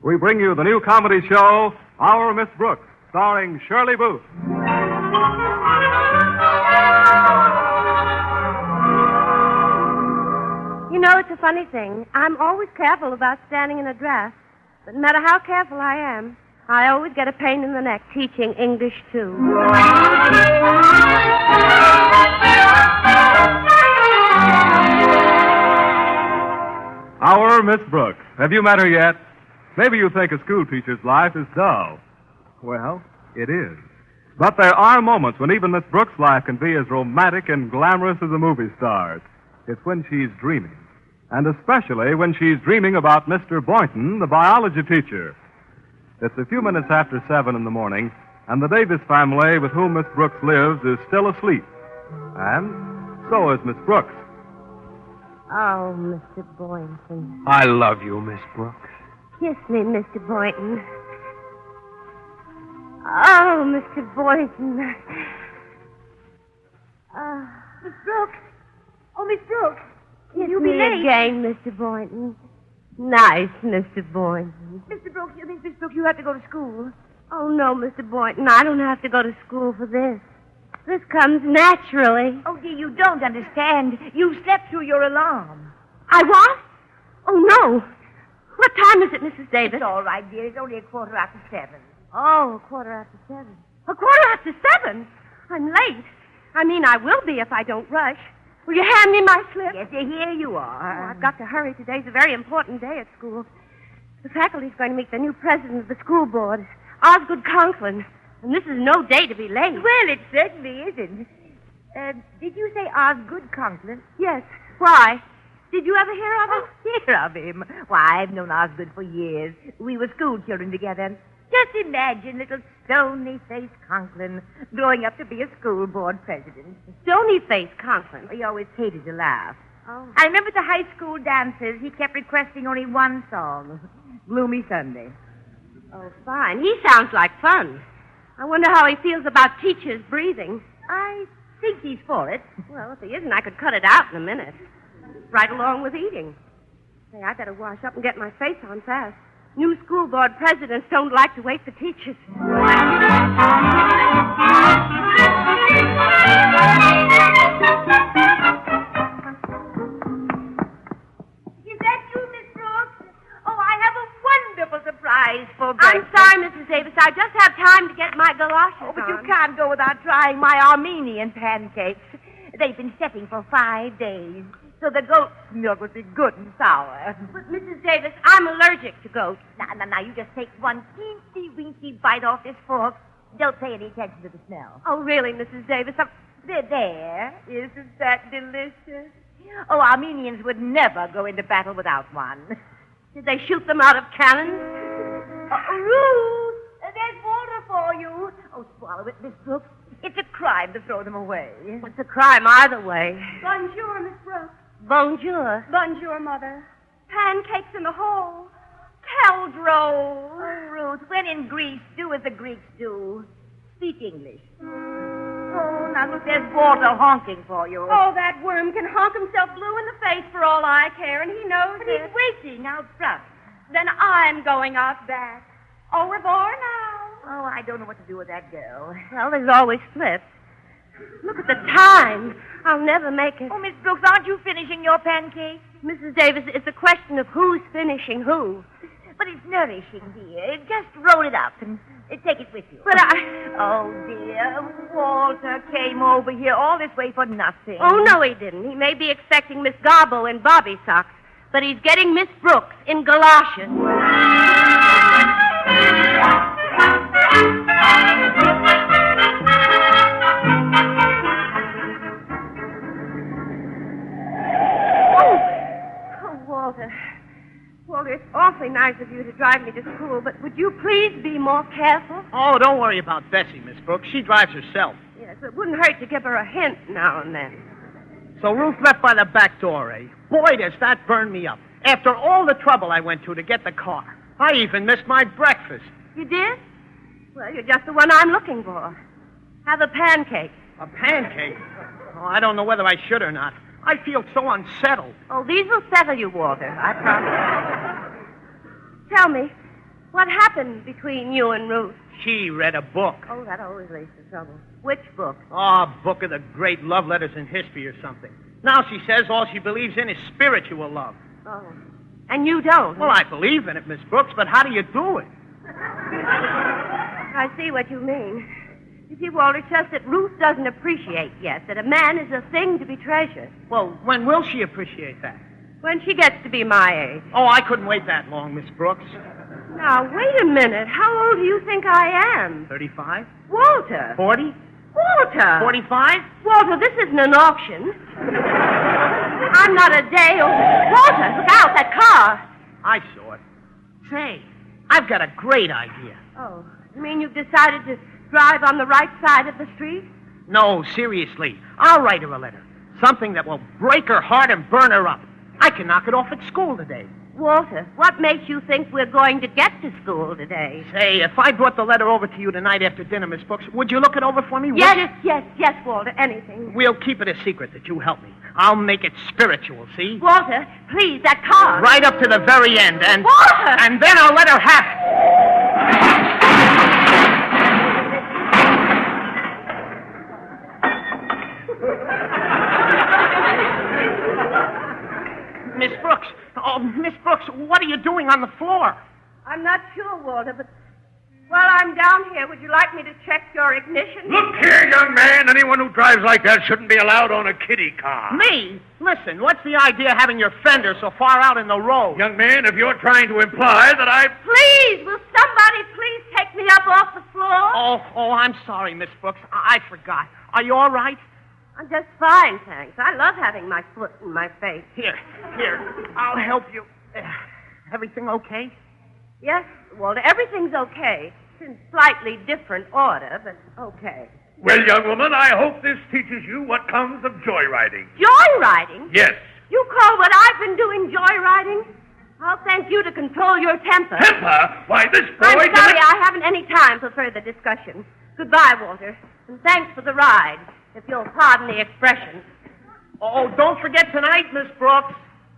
we bring you the new comedy show, Our Miss Brooks, starring Shirley Booth. You know, it's a funny thing. I'm always careful about standing in a draft. But no matter how careful I am, I always get a pain in the neck teaching English, too. Our Miss Brooks. Have you met her yet? Maybe you think a school teacher's life is dull. Well, it is. But there are moments when even Miss Brooks' life can be as romantic and glamorous as a movie star's. It's when she's dreaming. And especially when she's dreaming about Mr. Boynton, the biology teacher. It's a few minutes after 7 in the morning, and the Davis family with whom Miss Brooks lives is still asleep. And so is Miss Brooks. Oh, Mr. Boynton. I love you, Miss Brooks. Kiss me, Mr. Boynton. Oh, Mr. Boynton. Miss Brooks. Oh, Miss Brooks. Kiss You'll me be late. again, Mr. Boynton. Nice, Mr. Boynton. Mr. Brooks, Miss Brooks, you have to go to school. Oh, no, Mr. Boynton, I don't have to go to school for this. This comes naturally. Oh, dear, you don't understand. You slept through your alarm. I what? Oh, no. What time is it, Mrs. Davis? It's all right, dear. It's only 7:15. Oh, 7:15. 7:15? I'm late. I mean, I will be if I don't rush. Will you hand me my slip? Yes, dear, here you Oh, are. I've got to hurry. Today's a very important day at school. The faculty's going to meet the new president of the school board, Osgood Conklin. And this is no day to be late. Well, it certainly isn't. Did you say Osgood Conklin? Yes. Why? Did you ever hear of him? Hear of him? Why, I've known Osgood for years. We were school children together. Just imagine little stony-faced Conklin growing up to be a school board president. Stony-faced Conklin. He always hated to laugh. Oh. I remember at the high school dances, he kept requesting only one song, Gloomy Sunday. Oh, fine. He sounds like fun. I wonder how he feels about teachers breathing. I think he's for it. Well, if he isn't, I could cut it out in a minute. Right along with eating. Say, I better wash up and get my face on fast. New school board presidents don't like to wait for teachers. Is that you, Miss Brooks? Oh, I have a wonderful surprise for breakfast. I'm sorry, Mrs. Davis. I just have time to get my galoshes Oh, but on. you can't go without trying my Armenian pancakes. They've been setting for 5 days, so the goat's milk would be good and sour. But, Mrs. Davis, I'm allergic to goats. Now, you just take one teensy-weensy bite off this fork. Don't pay any attention to the smell. Oh, really, Mrs. Davis? There. Isn't that delicious? Oh, Armenians would never go into battle without one. Did they shoot them out of cannons? Ruth, there's water for you. Oh, swallow it, Miss Brooks. It's a crime to throw them away. It's a crime either way. Bonjour, Miss Brooks. Bonjour. Bonjour, Mother. Pancakes in the hole. Cow's roll. Oh, Ruth, when in Greece, do as the Greeks do. Speak English. Oh, now, look, there's water honking for you. Oh, that worm can honk himself blue in the face for all I care, and he knows but it. he's waiting out front. Then I'm going out back. Au revoir now. Oh, I don't know what to do with that girl. Well, there's always flips. Look at the time. I'll never make it. Oh, Miss Brooks, aren't you finishing your pancake? Mrs. Davis, it's a question of who's finishing who. But it's nourishing, dear. Just roll it up and take it with you. But Oh, dear. Walter came over here all this way for nothing. Oh, no, he didn't. He may be expecting Miss Garbo in bobby socks, but he's getting Miss Brooks in galoshes. Walter, it's awfully nice of you to drive me to school, but would you please be more careful? Oh, don't worry about Bessie, Miss Brooks. She drives herself. Yes, it wouldn't hurt to give her a hint now and then. So Ruth left by the back door, eh? Boy, does that burn me up. After all the trouble I went to get the car. I even missed my breakfast. You did? Well, you're just the one I'm looking for. Have a pancake. A pancake? Oh, I don't know whether I should or not. I feel so unsettled. Oh, these will settle you, Walter, I promise. Tell me, What happened between you and Ruth? She read a book. Oh, that always leads to trouble. Which book? Oh, a book of the great love letters in history or something. Now she says all she believes in is spiritual love. Oh. And you don't? Well, I believe in it, Miss Brooks, but how do you do it? I see what you mean. You see, Walter, it's just that Ruth doesn't appreciate yet that a man is a thing to be treasured. Well, when will she appreciate that? When she gets to be my age. Oh, I couldn't wait that long, Miss Brooks. Now, wait a minute. How old do you think I am? 35? Walter. 40? Walter. 45? Walter, this isn't an auction. I'm not a day old. Walter, look out, that car. I saw it. Say, I've got a great idea. Oh, you mean you've decided to drive on the right side of the street? No, seriously. I'll write her a letter. Something that will break her heart and burn her up. I can knock it off at school today. Walter, what makes you think we're going to get to school today? Say, if I brought the letter over to you tonight after dinner, Miss Brooks, would you look it over for me? Yes, Walter, anything. We'll keep it a secret that you help me. I'll make it spiritual, see? Walter, please, that car. Right up to the very end, and... Walter! And then I'll let her have it. Miss Brooks. Oh, Miss Brooks, what are you doing on the floor? I'm not sure, Walter, but while I'm down here, would you like me to check your ignition? Look here, young man. Anyone who drives like that shouldn't be allowed on a kiddie car. Me? Listen, what's the idea of having your fender so far out in the road? Young man, if you're trying to imply that I... Please, will somebody please take me up off the floor? Oh, I'm sorry, Miss Brooks. I forgot. Are you all right? I'm just fine, thanks. I love having my foot in my face. Here, I'll help you. Everything okay? Yes, Walter, everything's okay. It's in slightly different order, but okay. Well, young woman, I hope this teaches you what comes of joyriding. Joyriding? Yes. You call what I've been doing joyriding? I'll thank you to control your temper. Temper? Why, this boy... I'm sorry, I haven't any time for further discussion. Goodbye, Walter, and thanks for the ride, if you'll pardon the expression. Oh, don't forget tonight, Miss Brooks.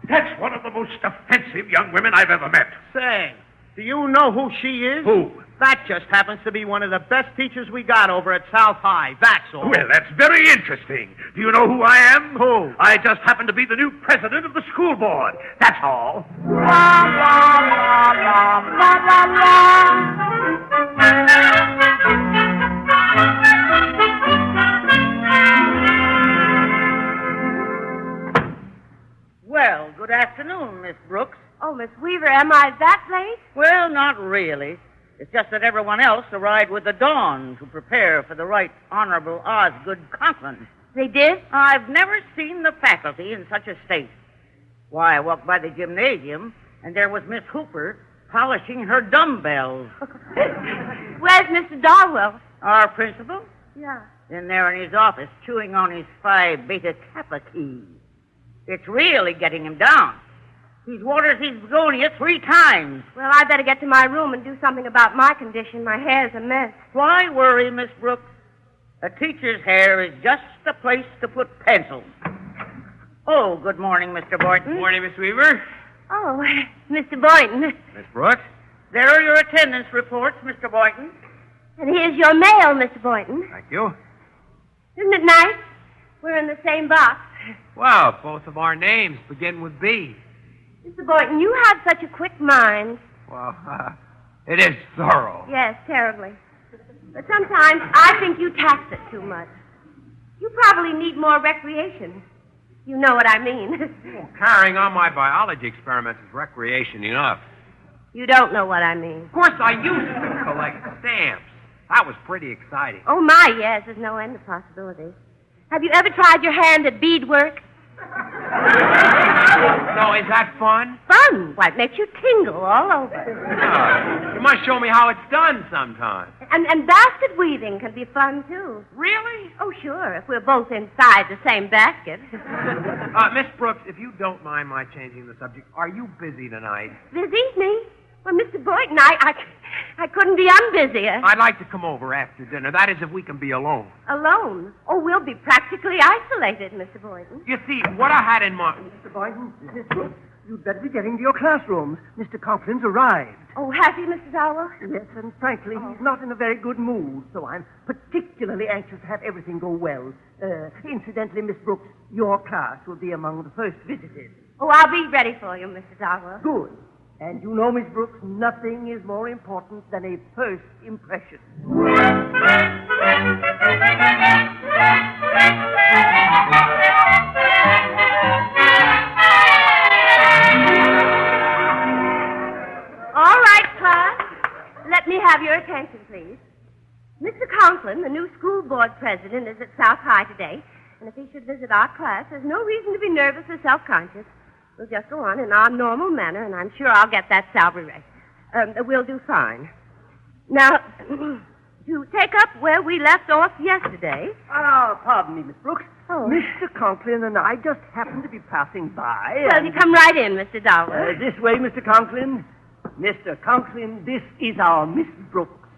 That's one of the most offensive young women I've ever met. Say, do you know who she is? Who? That just happens to be one of the best teachers we got over at South High. That's all. Well, that's very interesting. Do you know who I am? Who? I just happen to be the new president of the school board. That's all. Well, good afternoon, Miss Brooks. Oh, Miss Weaver, am I that late? Well, not really. It's just that everyone else arrived with the dawn to prepare for the Right Honorable Osgood Conklin. They did? I've never seen the faculty in such a state. Why, I walked by the gymnasium, and there was Miss Hooper polishing her dumbbells. Where's Mr. Darwell? Our principal? Yeah. In there in his office, chewing on his Phi Beta Kappa key. It's really getting him down. He's watered his begonia 3 times. Well, I better get to my room and do something about my condition. My hair's a mess. Why worry, Miss Brooks? A teacher's hair is just the place to put pencils. Oh, good morning, Mr. Boynton. Morning, Miss Weaver. Oh, Mr. Boynton. Miss Brooks. There are your attendance reports, Mr. Boynton. And here's your mail, Mr. Boynton. Thank you. Isn't it nice? We're in the same box. Wow, both of our names begin with B. Mr. Boynton, you have such a quick mind. Well, it is thorough. Yes, terribly. But sometimes I think you tax it too much. You probably need more recreation. You know what I mean. Well, carrying on my biology experiments is recreation enough. You don't know what I mean. Of course, I used to collect stamps. That was pretty exciting. Oh, my, yes. There's no end of possibilities. Have you ever tried your hand at beadwork? No, is that fun? Fun. Why, it makes you tingle all over. You must show me how it's done sometime. And basket weaving can be fun, too. Really? Oh, sure, if we're both inside the same basket. Miss Brooks, if you don't mind my changing the subject, are you busy tonight? Busy? Me? Well, Mr. Boynton, I couldn't be unbusier. I'd like to come over after dinner. That is, if we can be alone. Alone? Oh, we'll be practically isolated, Mr. Boynton. You see, what I had in mind... Mr. Boynton, is this Ruth? you'd better be getting to your classrooms. Mr. Conklin's arrived. Oh, has he, Mr. Darwell? Yes, and frankly, he's not in a very good mood, so I'm particularly anxious to have everything go well. Incidentally, Miss Brooks, your class will be among the first visitors. Oh, I'll be ready for you, Mr. Darwell. Good. And you know, Miss Brooks, nothing is more important than a first impression. All right, class. Let me have your attention, please. Mr. Conklin, the new school board president, is at South High today, and if he should visit our class, there's no reason to be nervous or self-conscious. We'll just go on in our normal manner, and I'm sure I'll get that salary raise. We'll do fine. Now, to take up where we left off yesterday. Pardon me, Miss Brooks. Oh. Mr. Conklin and I just happened to be passing by. Well, you come right in, Mr. Darwell. This way, Mr. Conklin. Mr. Conklin, this is our Miss Brooks.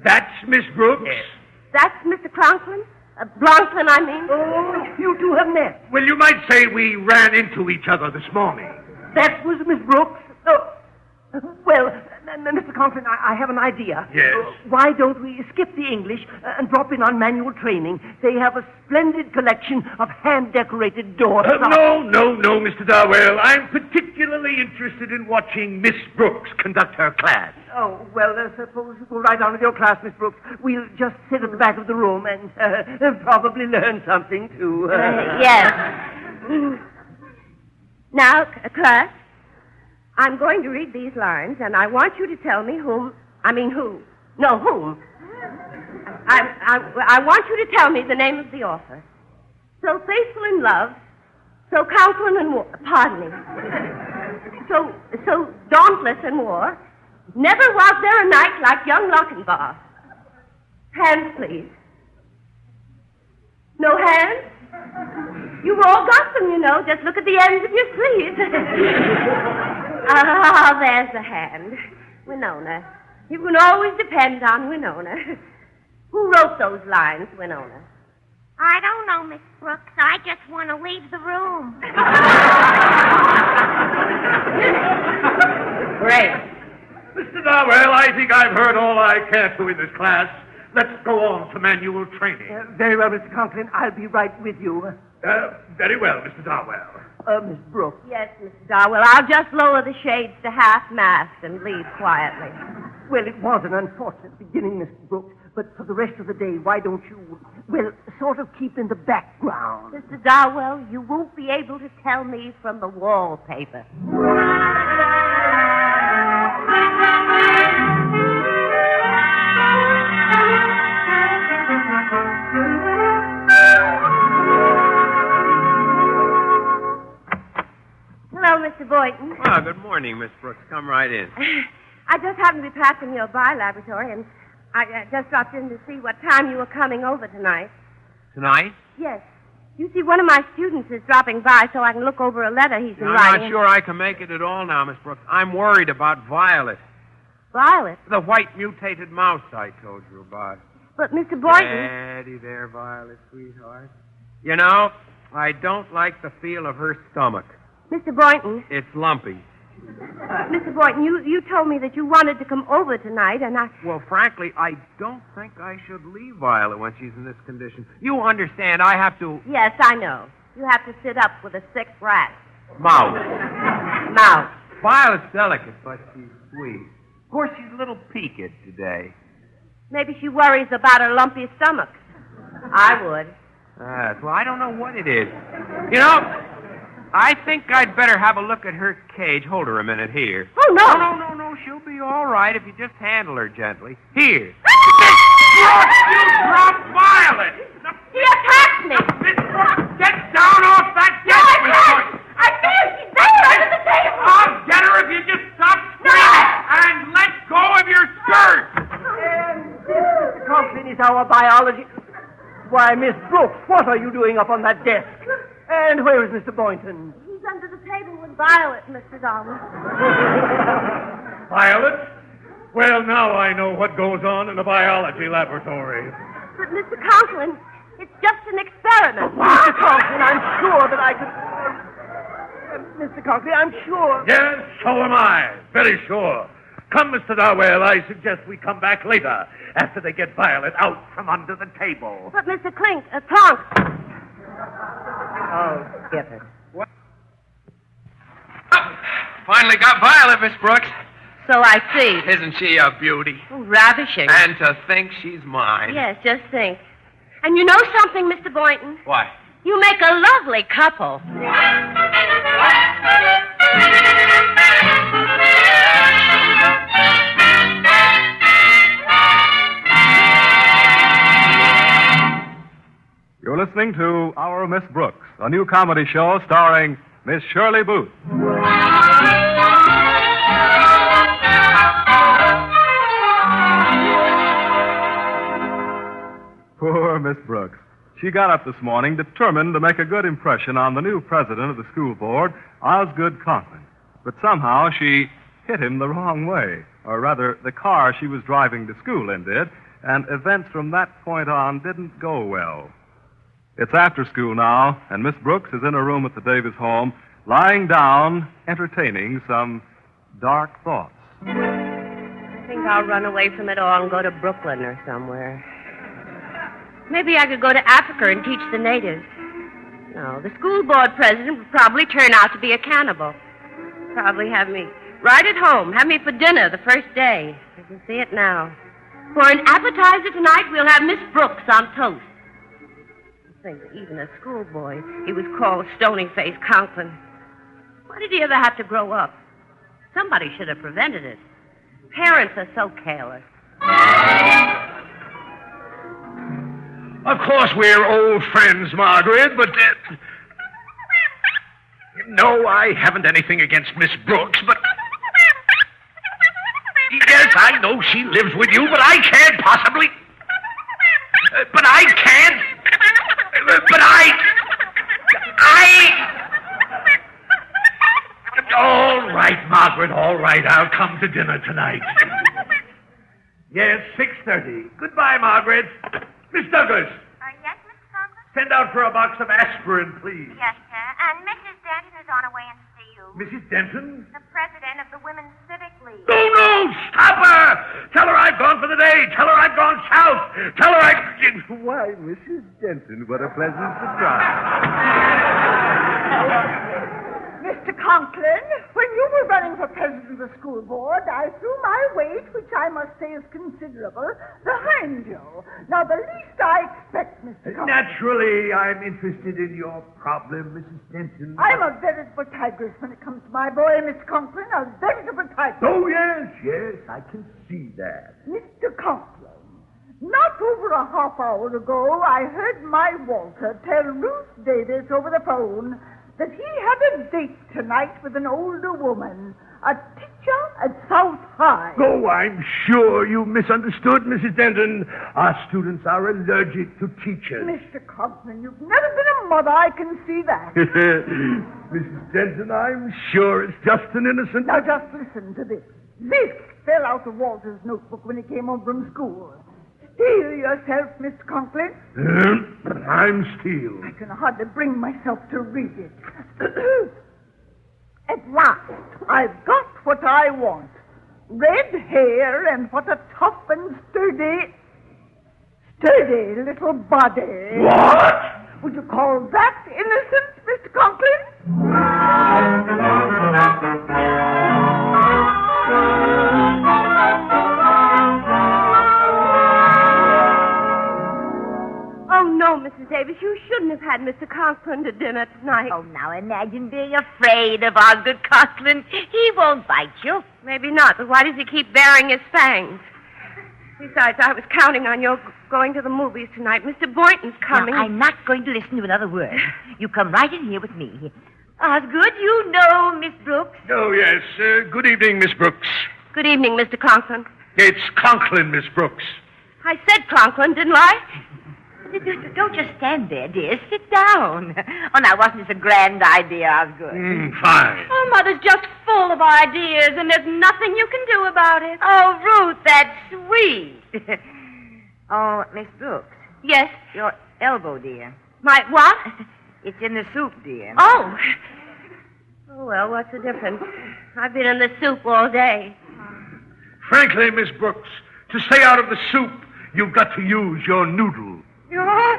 That's Miss Brooks? Yes. That's Mr. Conklin? Bronklin, I mean. Oh, you two have met. Well, you might say we ran into each other this morning. That was Miss Brooks. Oh, well, Mr. Conklin, I have an idea. Yes. Why don't we skip the English and drop in on manual training? They have a splendid collection of hand-decorated doors. No, Mr. Darwell. I'm particularly interested in watching Miss Brooks conduct her class. Oh, well, suppose you go right on with your class, Miss Brooks. We'll just sit at the back of the room and probably learn something, too. Yes. Now, class, I'm going to read these lines, and I want you to tell me whom. I want you to tell me the name of the author. So faithful in love, so countless in war. Pardon me. So dauntless in war. Never was there a knight like young Lochinvar. Hands, please. No hands? You've all got them, you know. Just look at the ends of your sleeves. There's the hand. Winona. You can always depend on Winona. Who wrote those lines, Winona? I don't know, Miss Brooks. I just want to leave the room. Great. Mr. Darwell, I think I've heard all I care to in this class. Let's go on to manual training. Very well, Mr. Conklin. I'll be right with you. Very well, Mr. Darwell. Miss Brooks. Yes, Mr. Darwell. I'll just lower the shades to half-mast and leave quietly. Well, it was an unfortunate beginning, Mr. Brooks, but for the rest of the day, why don't you, sort of keep in the background? Mr. Darwell, you won't be able to tell me from the wallpaper. Hello, Mr. Boynton. Well, good morning, Miss Brooks. Come right in. I just happened to be passing your laboratory, and I just dropped in to see what time you were coming over tonight. Tonight? Yes. You see, one of my students is dropping by so I can look over a letter he's been I'm writing. not sure I can make it at all now, Miss Brooks. I'm worried about Violet. Violet? The white mutated mouse I told you about. But, Mr. Boynton... Steady there, Violet, sweetheart. You know, I don't like the feel of her stomach. Mr. Boynton... It's lumpy. Mr. Boynton, you told me that you wanted to come over tonight, and I... Well, frankly, I don't think I should leave Violet when she's in this condition. You understand, I have to... Yes, I know. You have to sit up with a sick rat. Mouse. Mouse. Violet's delicate, but she's sweet. Of course, she's a little peaked today. Maybe she worries about her lumpy stomach. I would. Well, I don't know what it is. You know, I think I'd better have a look at her cage. Hold her a minute here. Oh, no. No. She'll be all right if you just handle her gently. Here. Miss Brooks, you dropped Violet. He attacked me. Miss Brooks, get down off that desk, Miss Brooks. I feel she's there under the table. I'll get her if you just stop screaming and let go of your skirt. This, Mr. Conklin, is our biology... Why, Miss Brooks, what are you doing up on that desk? And where is Mr. Boynton? He's under the table with Violet, Mr. Darwin. Violet? Well, now I know what goes on in the biology laboratory. But, Mr. Conklin, it's just an experiment. Mr. Conklin, I'm sure that I could... Mr. Conklin, I'm sure. Yes, so am I. Very sure. Come, Mr. Darwell, I suggest we come back later, after they get Violet out from under the table. But Mr. Clunk. Oh, skip it. Finally got Violet, Miss Brooks. So I see. Isn't she a beauty? Oh, ravishing. And to think she's mine. Yes, just think. And you know something, Mr. Boynton? What? You make a lovely couple. You're listening to Our Miss Brooks, a new comedy show starring Miss Shirley Booth. Poor Miss Brooks. She got up this morning determined to make a good impression on the new president of the school board, Osgood Conklin. But somehow she hit him the wrong way. Or rather, the car she was driving to school in did, and events from that point on didn't go well. It's after school now, and Miss Brooks is in a room at the Davis home, lying down, entertaining some dark thoughts. I think I'll run away from it all and go to Brooklyn or somewhere. Maybe I could go to Africa and teach the natives. No, the school board president would probably turn out to be a cannibal. Probably have me right at home, have me for dinner the first day. I can see it now. For an appetizer tonight, we'll have Miss Brooks on toast. Think that even a schoolboy, he was called Stony-Faced Conklin. Why did he ever have to grow up? Somebody should have prevented it. Parents are so careless. Of course, we're old friends, Margaret, but... No, I haven't anything against Miss Brooks, but... Yes, I know she lives with you, but I can't possibly... But I can't... But All right, Margaret, all right. I'll come to dinner tonight. Yes, 6:30. Goodbye, Margaret. Miss Douglas. Yes, Mr. Conklin? Send out for a box of aspirin, please. Yes, sir. And Mrs. Denton is on her way in to see you. Mrs. Denton? The president of the Women's Civic League. Oh, no! Stop her! Tell her I've gone for the day. Tell her I've gone south. Tell her Why, Mrs. Denton, what a pleasant surprise. Mr. Conklin, when you were running for president of the school board, I threw my weight, which I must say is considerable, behind you. Now, the least I expect, Mr. Conklin... Naturally, I'm interested in your problem, Mrs. Denton. I'm a veritable tigress when it comes to my boy, Mr. Conklin, a veritable tigress. Oh, yes, I can see that. Mr. Conklin, not over a half hour ago, I heard my Walter tell Ruth Davis over the phone that he had a date tonight with an older woman, a teacher at South High. Oh, I'm sure you misunderstood, Mrs. Denton. Our students are allergic to teachers. Mr. Conklin, you've never been a mother, I can see that. Mrs. Denton, I'm sure it's just an innocent... Now, just listen to this. This fell out of Walter's notebook when he came home from school. Steel yourself, Mr. Conklin. I'm steel. I can hardly bring myself to read it. At last, I've got what I want. Red hair and what a tough and sturdy little body. What? Would you call that innocent, Mr. Conklin? Oh, no, Mrs. Davis, you shouldn't have had Mr. Conklin to dinner tonight. Oh, now imagine being afraid of Osgood Conklin. He won't bite you. Maybe not, but why does he keep baring his fangs? Besides, I was counting on your going to the movies tonight. Mr. Boynton's coming. Now, I'm not going to listen to another word. You come right in here with me. Osgood, you know Miss Brooks. Oh, yes. Good evening, Miss Brooks. Good evening, Mr. Conklin. It's Conklin, Miss Brooks. I said Conklin, didn't I? Don't just stand there, dear. Sit down. Oh, now, wasn't this a grand idea, Osgood? Fine. Oh, Mother's just full of ideas, and there's nothing you can do about it. Oh, Ruth, that's sweet. Oh, Miss Brooks. Yes? Your elbow, dear. My what? It's in the soup, dear. Oh. Oh, well, what's the difference? I've been in the soup all day. Frankly, Miss Brooks, to stay out of the soup, you've got to use your noodle. Why,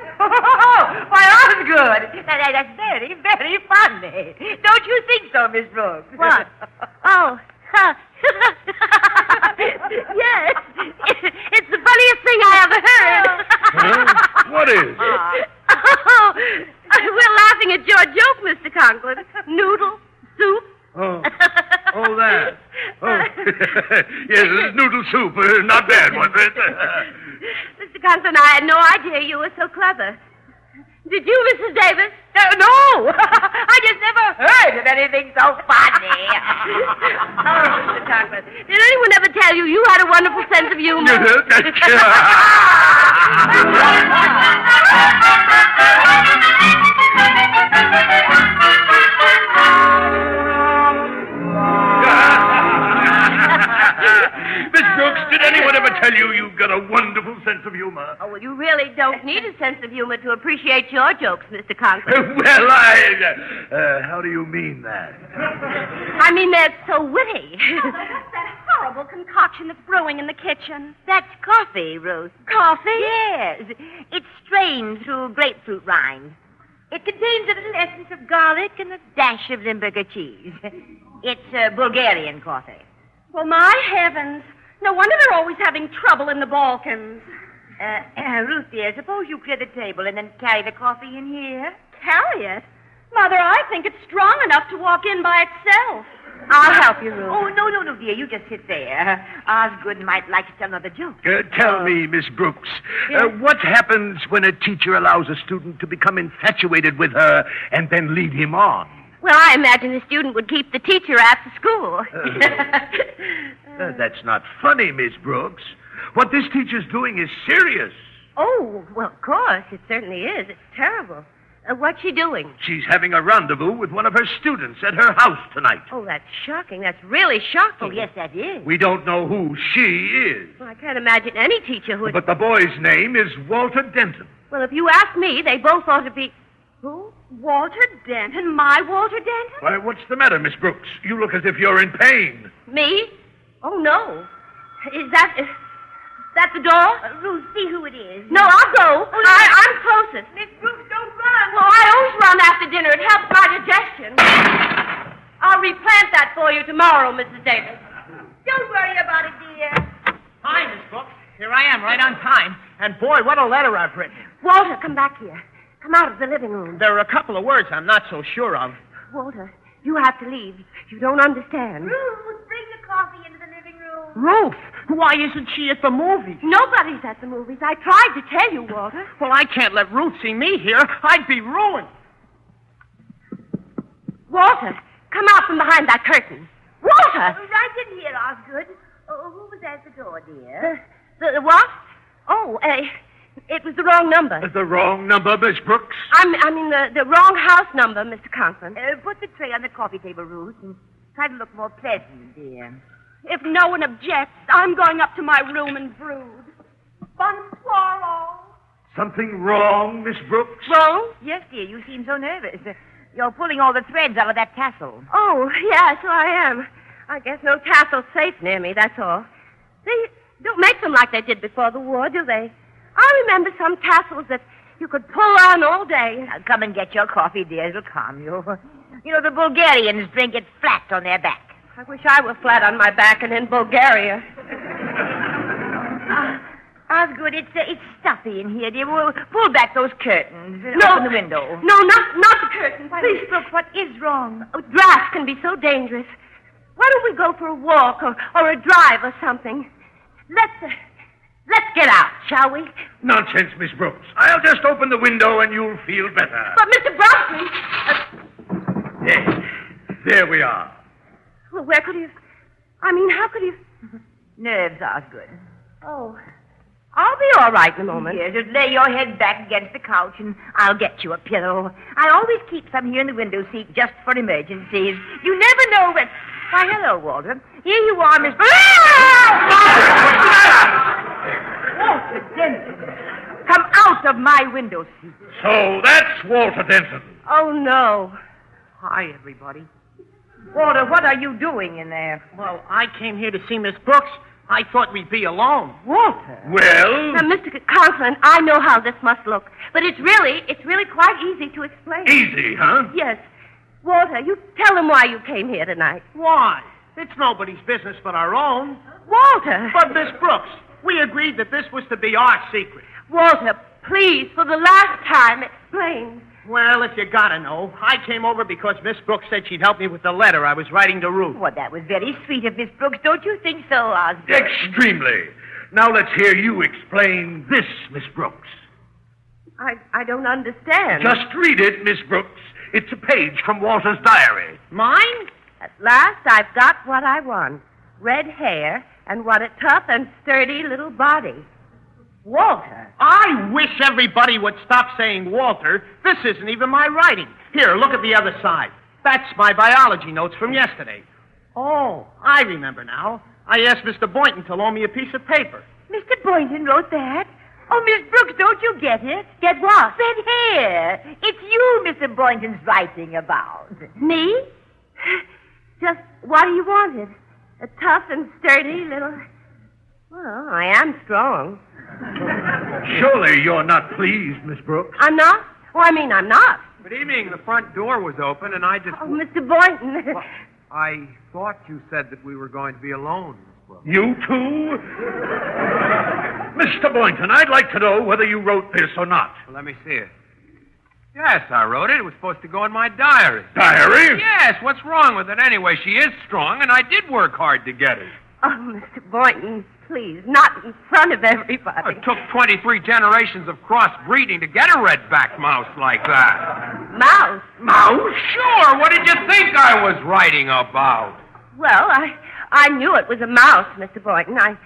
Osgood, that's very, very funny. Don't you think so, Miss Brooks? What? Oh, yes. It's the funniest thing I ever heard. Huh? What is? Oh, we're laughing at your joke, Mr. Conklin. Noodle, soup. Oh, that. Oh, yes, noodle soup. Not bad, was it? Mr. Conklin, I had no idea you were so clever. Did you, Mrs. Davis? No, I just never heard of anything so funny. Oh, Mr. Conklin, did anyone ever tell you you had a wonderful sense of humor? Miss Brooks, did anyone ever tell you you've got a wonderful sense of humor? Oh, well, you really don't need a sense of humor to appreciate your jokes, Mr. Conklin. Well, how do you mean that? I mean, they're so witty. What's that horrible concoction that's brewing in the kitchen? That's coffee, Ruth. Coffee? Yes. It's strained through grapefruit rind. It contains a little essence of garlic and a dash of Limburger cheese. It's Bulgarian coffee. Well, my heavens. No wonder they're always having trouble in the Balkans. Ruth, dear, suppose you clear the table and then carry the coffee in here. Carry it? Mother, I think it's strong enough to walk in by itself. I'll help you, Ruth. Oh, no, dear. You just sit there. Osgood might like to tell another joke. Tell me, Miss Brooks, what happens when a teacher allows a student to become infatuated with her and then lead him on? Well, I imagine the student would keep the teacher after school. That's not funny, Miss Brooks. What this teacher's doing is serious. Oh, well, of course. It certainly is. It's terrible. What's she doing? She's having a rendezvous with one of her students at her house tonight. Oh, that's shocking. That's really shocking. Oh, yes, that is. We don't know who she is. Well, I can't imagine any teacher who would... But the boy's name is Walter Denton. Well, if you ask me, they both ought to be... Who? Walter Denton? My Walter Denton? Why, what's the matter, Miss Brooks? You look as if you're in pain. Me? Oh, no. Is that the door? Ruth, see who it is. No, I'll go. I'm closest. Miss Brooks, don't run. Well, I always run after dinner. It helps my digestion. I'll replant that for you tomorrow, Mrs. Davis. Don't worry about it, dear. Hi, Miss Brooks. Here I am, right on time. And boy, what a letter I've written. Walter, come back here. Come out of the living room. There are a couple of words I'm not so sure of. Walter, you have to leave. You don't understand. Ruth, bring the coffee into the living room. Ruth, why isn't she at the movies? Nobody's at the movies. I tried to tell you, Walter. Well, I can't let Ruth see me here. I'd be ruined. Walter, come out from behind that curtain. Walter! Right in here, Osgood. Who was at the door, dear? The what? Oh, it was the wrong number. The wrong number, Miss Brooks? I mean the wrong house number, Mr. Conklin. Put the tray on the coffee table, Ruth, and try to look more pleasant, dear. If no one objects, I'm going up to my room and brood. Bonsoir, all. Something wrong, Miss Brooks? Wrong? Yes, dear, you seem so nervous. You're pulling all the threads out of that tassel. Oh, yeah, so I am. I guess no tassel's safe near me, that's all. They don't make them like they did before the war, do they? I remember some tassels that you could pull on all day. Now, come and get your coffee, dear. It'll calm you. You know, the Bulgarians drink it flat on their back. I wish I were flat on my back and in Bulgaria. Osgood, it's stuffy in here, dear. We'll pull back those curtains. No. Open the window. No, not the curtain. Please, Brooke, what is wrong? Oh, drafts can be so dangerous. Why don't we go for a walk or a drive or something? Let's get out, shall we? Nonsense, Miss Brooks. I'll just open the window and you'll feel better. But, Mr. Bromley... Yes, there we are. Well, where could he have... how could he have... Nerves, Osgood. Oh, I'll be all right in a moment. Here, just lay your head back against the couch and I'll get you a pillow. I always keep some here in the window seat just for emergencies. You never know when... Why, hello, Walter. Here you are, Miss... Walter Denton. Come out of my window seat. So that's Walter Denton. Oh, no. Hi, everybody. Walter, what are you doing in there? Well, I came here to see Miss Brooks. I thought we'd be alone. Walter? Well? Now, Mr. Conklin, I know how this must look, but it's really quite easy to explain. Easy, huh? Yes. Walter, you tell them why you came here tonight. Why? It's nobody's business but our own. Walter! But, Miss Brooks, we agreed that this was to be our secret. Walter, please, for the last time, explain. Well, if you gotta know, I came over because Miss Brooks said she'd help me with the letter I was writing to Ruth. Well, that was very sweet of Miss Brooks. Don't you think so, Osgood? Extremely. Now let's hear you explain this, Miss Brooks. I don't understand. Just read it, Miss Brooks. It's a page from Walter's diary. Mine? At last, I've got what I want. Red hair and what a tough and sturdy little body. Walter. I wish everybody would stop saying Walter. This isn't even my writing. Here, look at the other side. That's my biology notes from yesterday. Oh, I remember now. I asked Mr. Boynton to loan me a piece of paper. Mr. Boynton wrote that? Oh, Miss Brooks, don't you get it? Get what? Red hair. It's you Mr. Boynton's writing about. Me? Just what do you want it? A tough and sturdy little... Well, I am strong. Surely you're not pleased, Miss Brooks. I'm not? Oh, I'm not. Good evening. The front door was open, and I just... Oh, Mr. Boynton. Well, I thought you said that we were going to be alone, Miss Brooks. You too? Mr. Boynton, I'd like to know whether you wrote this or not. Well, let me see it. Yes, I wrote it. It was supposed to go in my diary. Diary? Yes, what's wrong with it anyway? She is strong, and I did work hard to get it. Oh, Mr. Boynton, please, not in front of everybody. It took 23 generations of crossbreeding to get a red-backed mouse like that. Mouse? Mouse? Sure. What did you think I was writing about? Well, I knew it was a mouse, Mr. Boynton. I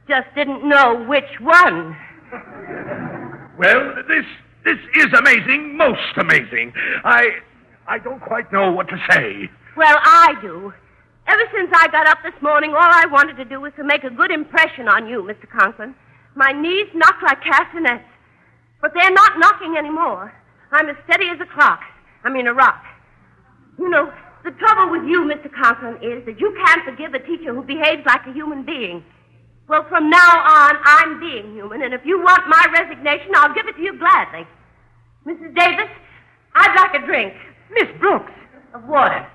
just didn't know which one. Well, this is amazing, most amazing. I don't quite know what to say. Well, I do. Ever since I got up this morning, all I wanted to do was to make a good impression on you, Mr. Conklin. My knees knock like castanets. But they're not knocking anymore. I'm as steady as a rock. You know, the trouble with you, Mr. Conklin, is that you can't forgive a teacher who behaves like a human being. Well, from now on, I'm being human, and if you want my resignation, I'll give it to you gladly. Mrs. Davis, I'd like a drink. Miss Brooks. Of water.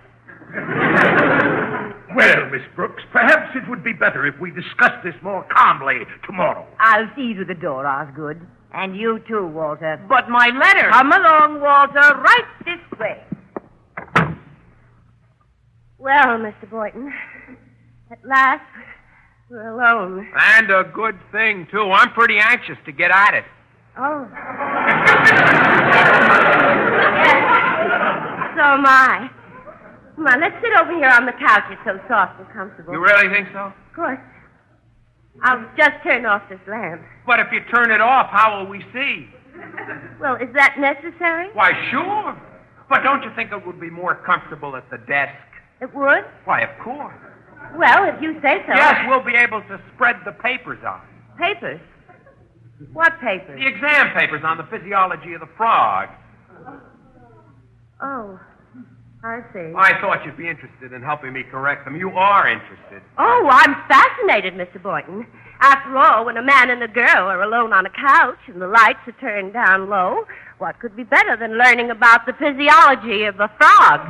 Well, Miss Brooks, perhaps it would be better if we discussed this more calmly tomorrow. I'll see you to the door, Osgood. And you too, Walter. But my letter. Come along, Walter, right this way. Well, Mr. Boynton, at last, we're alone. And a good thing, too. I'm pretty anxious to get at it. Oh. So am I. Come on, let's sit over here on the couch. It's so soft and comfortable. You really think so? Of course. I'll just turn off this lamp. But if you turn it off, how will we see? Well, is that necessary? Why, sure. But don't you think it would be more comfortable at the desk? It would? Why, of course. Well, if you say so. Yes, we'll be able to spread the papers out. Papers? What papers? The exam papers on the physiology of the frog. Oh, I see. I thought you'd be interested in helping me correct them. You are interested. Oh, I'm fascinated, Mr. Boynton. After all, when a man and a girl are alone on a couch and the lights are turned down low, what could be better than learning about the physiology of a frog?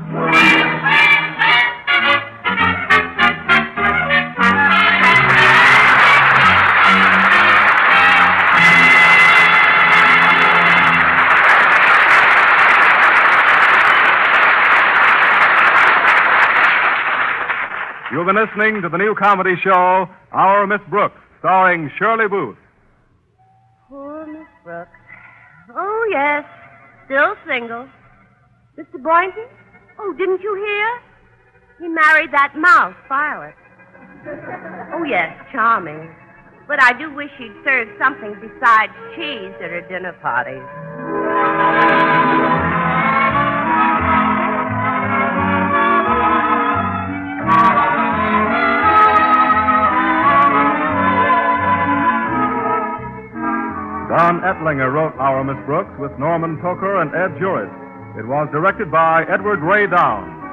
You've been listening to the new comedy show, Our Miss Brooks, starring Shirley Booth. Poor Miss Brooks. Oh, yes, still single. Mr. Boynton? Oh, didn't you hear? He married that mouse, Violet. Oh, yes, charming. But I do wish he'd serve something besides cheese at her dinner parties. Don Ettlinger wrote Our Miss Brooks with Norman Toker and Ed Juris. It was directed by Edward Ray Downs.